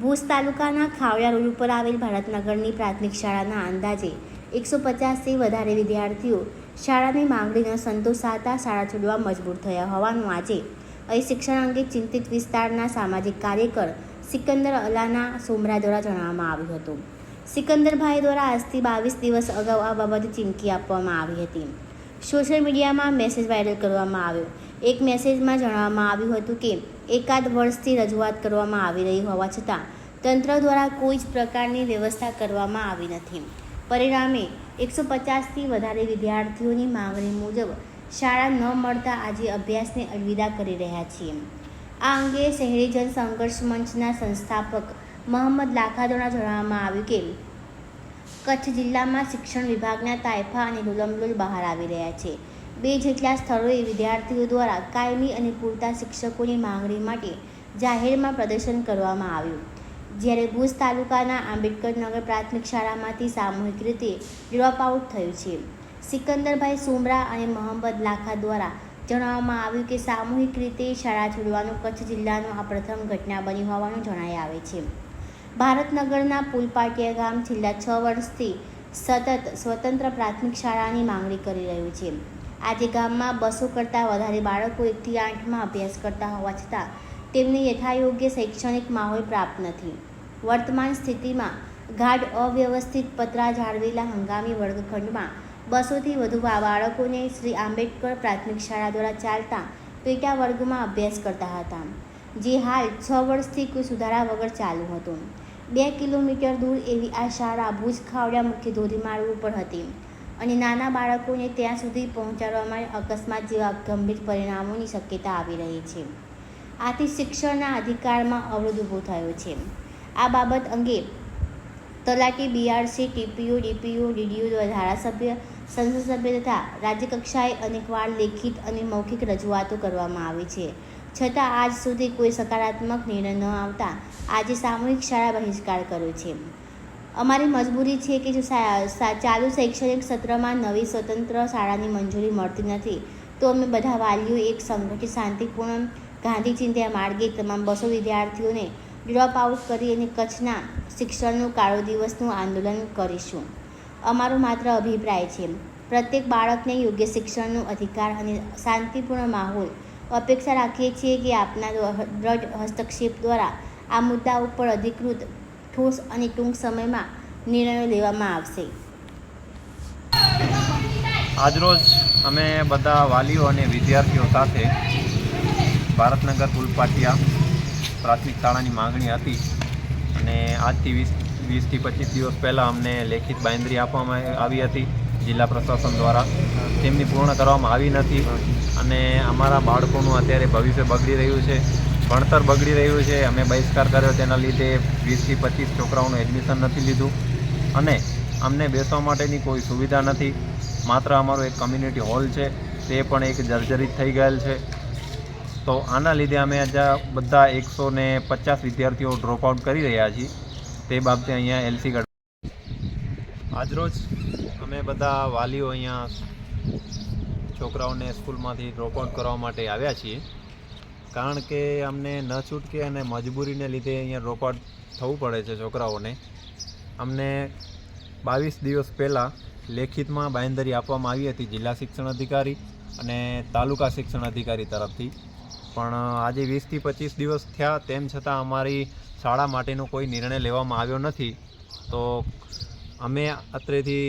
ભુજ તાલુકાના ખાવડિયા રોડ ઉપર આવેલ ભારતનગરની પ્રાથમિક શાળાના અંદાજે 150થી વધારે વિદ્યાર્થીઓ શાળાની માંગણી ન સંતોષાતા શાળા છોડવા મજબૂર થયા હોવાનું આજે અહીં શિક્ષણ અંગે ચિંતિત વિસ્તારના સામાજિક કાર્યકર સિકંદર અલાના સોમરા દ્વારા જણાવવામાં આવ્યું હતું. સિકંદરભાઈ દ્વારા આજથી 22 દિવસ અગાઉ આ બાબતે ચીમકી આપવામાં આવી હતી. સોશિયલ મીડિયામાં મેસેજ વાયરલ કરવામાં આવ્યો. એક મેસેજમાં જણાવવામાં આવ્યું હતું કે એકાદ વર્ષથી રજૂઆત કરવામાં આવી રહી હોવા છતાં તંત્ર દ્વારા કોઈ જ પ્રકારની વ્યવસ્થા કરવામાં આવી નથી. પરિણામે 150થી વધારે વિદ્યાર્થીઓની માંગણી મુજબ શાળા ન મળતા આજે અભ્યાસને અલવિદા કરી રહ્યા છીએ. આ અંગે શહેરીજન સંઘર્ષ મંચના સંસ્થાપક મોહમ્મદ લાખા દ્વારા જણાવવામાં આવ્યું કે કચ્છ જિલ્લામાં શિક્ષણ વિભાગના તાયફા અને લુલમલુલ બહાર આવી રહ્યા છે. 2 જેટલા સ્થળોએ વિદ્યાર્થીઓ દ્વારા કાયમી અને પૂરતા શિક્ષકોની માંગણી માટે જાહેરમાં પ્રદર્શન કરવામાં આવ્યું. જ્યારે ભુજ તાલુકાના આંબેડકરનગર પ્રાથમિક શાળામાંથી સામૂહિક રીતે ડ્રોપ આઉટ થયું છે. સિકંદરભાઈ સોમરા અને મોહમ્મદ લાખા દ્વારા જણાવવામાં આવ્યું કે સામૂહિક રીતે શાળા છોડવાનું કચ્છ જિલ્લાનો આ પ્રથમ ઘટના બની હોવાનું જણાઈ આવે છે. ભારતનગરના પુલપાટિયા ગામ છેલ્લા 6 વર્ષથી સતત સ્વતંત્ર પ્રાથમિક શાળાની માંગણી કરી રહ્યું છે. આજે ગામમાં 200 કરતાં વધારે બાળકો 1 થી 8માં અભ્યાસ કરતા હોવા છતાં તેમને યથાયોગ્ય શૈક્ષણિક માહોલ પ્રાપ્ત નથી. વર્તમાન સ્થિતિમાં ગાઢ અવ્યવસ્થિત પતરા જાળવેલા હંગામી વર્ગખંડમાં 200થી વધુ બાળકોને શ્રી આંબેડકર પ્રાથમિક શાળા દ્વારા ચાલતા પેટા વર્ગમાં અભ્યાસ કરતા હતા, જે હાલ 6 વર્ષથી કોઈ સુધારા વગર ચાલુ હતું. 2 કિલોમીટર દૂર એવી આ શાળા ભુજ ખાવડિયા મુખ્ય ધોરીમાર્ગ ઉપર હતી અને નાના બાળકોને ત્યાં સુધી પહોંચાડવામાં અકસ્માત જેવા ગંભીર પરિણામોની શક્યતા આવી રહી છે. આથી શિક્ષણના અધિકારમાં અવરોધ ઊભો થયો છે. આ બાબત અંગે તલાટી, બીઆરસી, ટીપીઓ, ડીપીઓ, ડીડીઓ, ધારાસભ્ય, સંસદ સભ્ય તથા રાજ્યકક્ષાએ અનેકવાર લેખિત અને મૌખિક રજૂઆતો કરવામાં આવી છે, છતાં આજ સુધી કોઈ સકારાત્મક નિર્ણય ન આવતા આજે સામૂહિક શાળા બહિષ્કાર કર્યો છે. અમારી મજબૂરી છે કે જો ચાલુ શૈક્ષણિક સત્રમાં નવી સ્વતંત્ર શાળાની મંજૂરી મળતી નથી તો અમે બધા વાલીઓ એક સંગઠિત શાંતિપૂર્ણ ગાંધી ચિંધ્યા માર્ગે તમામ 200 વિદ્યાર્થીઓને ડ્રોપ આઉટ કરી અને કચ્છના શિક્ષણનું કાળો દિવસનું આંદોલન કરીશું. અમારો માત્ર અભિપ્રાય છે. પ્રત્યેક બાળકને યોગ્ય શિક્ષણનો અધિકાર અને શાંતિપૂર્ણ માહોલ અપેક્ષા રાખીએ છીએ કે આપના દ્રઢ હસ્તક્ષેપ દ્વારા આ મુદ્દા ઉપર અધિકૃત, ઠોસ અને ટૂંક સમયમાં નિર્ણયો લેવામાં આવશે. આજરોજ અમે બધા વાલીઓ અને વિદ્યાર્થીઓ સાથે ભારતનગર પુલપાટિયા પ્રાથમિક શાળાની માંગણી હતી અને આજથી 20થી 25 દિવસ પહેલાં અમને લેખિત બાંયધરી આપવામાં આવી હતી જિલ્લા પ્રશાસન દ્વારા. તેમની પૂર્ણ કરવામાં આવી નથી અને અમારા બાળકોનું અત્યારે ભવિષ્ય બગડી રહ્યું છે, ભણતર બગડી રહ્યું છે. અમે બહિષ્કાર કર્યો, તેના લીધે 20થી 25 છોકરાઓનું એડમિશન નથી લીધું અને અમને બેસવા માટેની કોઈ સુવિધા નથી. માત્ર અમારો એક કમ્યુનિટી હોલ છે, તે પણ એક જર્જરિત થઈ ગયેલ છે. તો આના લીધે અમે આજે બધા 150 વિદ્યાર્થીઓ ડ્રોપ આઉટ કરી રહ્યા છીએ. તે બાબતે અહીંયા એલસી આજરોજ અમે બધા વાલીઓ અહીંયા છોકરાઓને સ્કૂલમાંથી ડ્રોપ આઉટ કરવા માટે આવ્યા છીએ, કારણ કે અમને ન છૂટકે અને મજબૂરીને લીધે અહીંયા ડ્રોપ આઉટ થવું પડે છે છોકરાઓને. અમને 22 દિવસ પહેલાં લેખિતમાં બાંયધરી આપવામાં આવી હતી જિલ્લા શિક્ષણ અધિકારી અને તાલુકા શિક્ષણ અધિકારી તરફથી, પણ આજે 20થી 25 દિવસ થયા તેમ છતાં અમારી શાળા માટેનો કોઈ નિર્ણય લેવામાં આવ્યો નથી. તો અમે અત્રેથી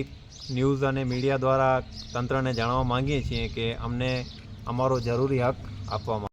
ન્યૂઝ અને મીડિયા દ્વારા તંત્રને જણાવવા માંગીએ છીએ કે અમને અમારો જરૂરી હક આપવામાં